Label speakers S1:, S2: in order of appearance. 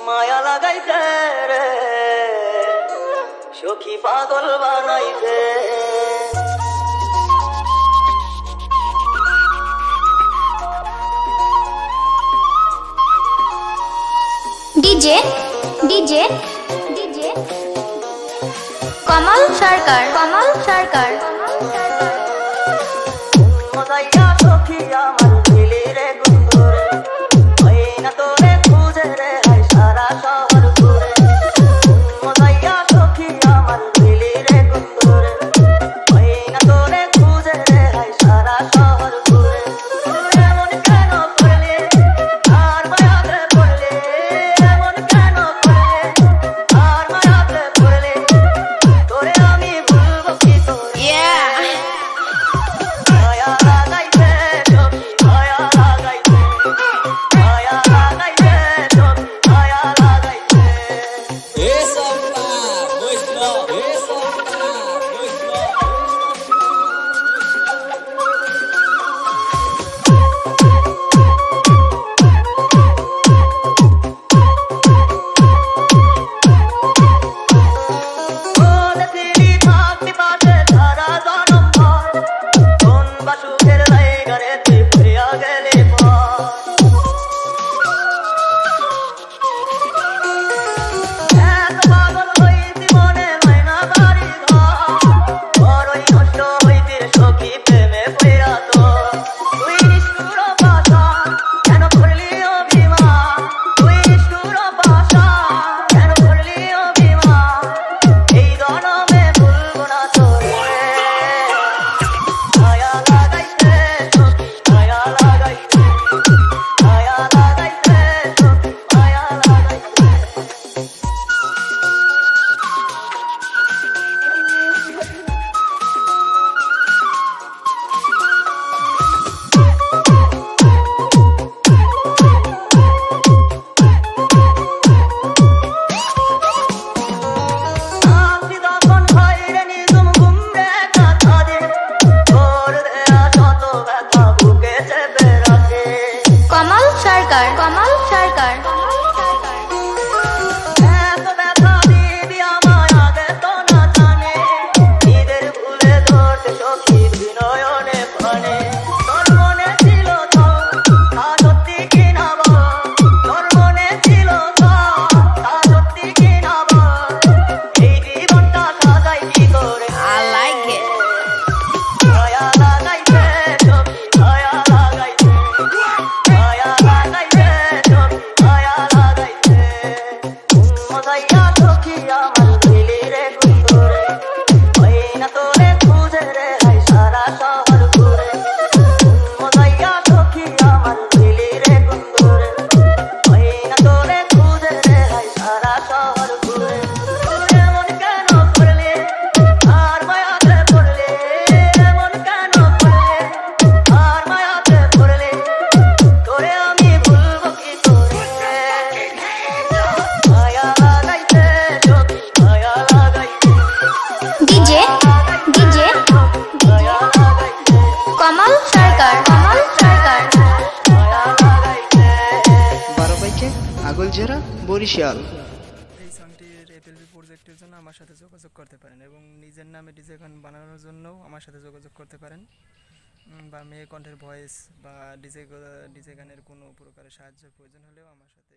S1: মায়া লাগাইতে রে সখী পাগল বানাইতে
S2: डीजे डीजे डीजे कमल सरकार कमल सरकार
S1: मजाइया सखी আমার দিলে রে গুন্দরে ওই না তোরে খুঁজে রে হাই সারা শহর ঘুরে মজাইয়া সখী আমার দিলে রে গুন্দরে ওই না তোরে খুঁজে রে হাই সারা শহর ঘুরে এমন কেন করলে আর মায়াতে পড়লে এমন কেন করলে আর মায়াতে পড়লে তোরে আমি ভুলবো কি তোরে মায়া লাগাইতে সখী মায়া লাগাইতে মায়া লাগাইতে সখী মায়া লাগাইতে ও দেখলি থাকবি পাশে সারা জনম ভর কোন বাসুকের লাইগারে তুই ফিরিয়া গেলে পর এত পাগল হইতি মনে হয় না বাড়ি ঘর বড়ই নষ্ট হইতি রে সখী প্রেমে পইরা তোর তুই নিষ্ঠুর পাষাণ কেন করলি অভিমান তুই নিষ্ঠুর পাষাণ কেন করলি অভিমান এই জনমে ভুলবো না তোরে মায়া লাগাইতে সখী মায়া লাগাইতে মায়া লাগাইতে সখী মায়া লাগাইতে আপনি তখন ভাইরে নিঝুম ঘুমরে কথা দে তোর দেয়া শত ব্যথা বুকে চেপে রাখে
S2: कमल सरकार कमल सरकार
S1: এত ব্যথা দিবি আমায় আগে তো না জানে নিজের ভুলে ধরতে সখী বিনয়নে প্রাণে তোর মনে ছিল তো তা সত্যি কিনা বল তোর মনে ছিল তো তা সত্যি কিনা বল এই জীবনটা সাজাই কি করে
S2: I like it
S1: মায়া লাগাইতে সখী মায়া লাগাইতে মায়া লাগাইতে সখী মায়া লাগাইতে মজাইয়া সখী আমার দিলি রে গুন্দরে ওই না তোরে খুঁজে রে হাই সারা শহর ঘুরে মজাইয়া সখী আমার দিলি রে গুন্দরে ওই না তোরে খুঁজে রে হাই সারা শহর ঘুরে এমন কেন করলে আর মায়াতে পড়লে এমন কেন করলে আর মায়াতে পড়লে তোরে আমি ভুলবো কি তোরে মায়া লাগাইতে সখী মায়া লাগাইতে
S2: डीजे डीजे
S1: মায়া লাগাইতে
S2: कमल सरकार
S1: মায়া লাগাইতে
S3: 12 বাইকে আগলজেরা বরিশাল।
S4: এই সংটির এপিএলবি প্রজেক্টের জন্য আমার সাথে যোগাযোগ করতে পারেন এবং নিজের নামে ডিজে গান বানানোর জন্য আমার সাথে যোগাযোগ করতে পারেন বা মেয়ে কণ্ঠের ভয়েস বা ডিজে গানের কোনো প্রকারের সাহায্যের প্রয়োজন হলেও আমার সাথে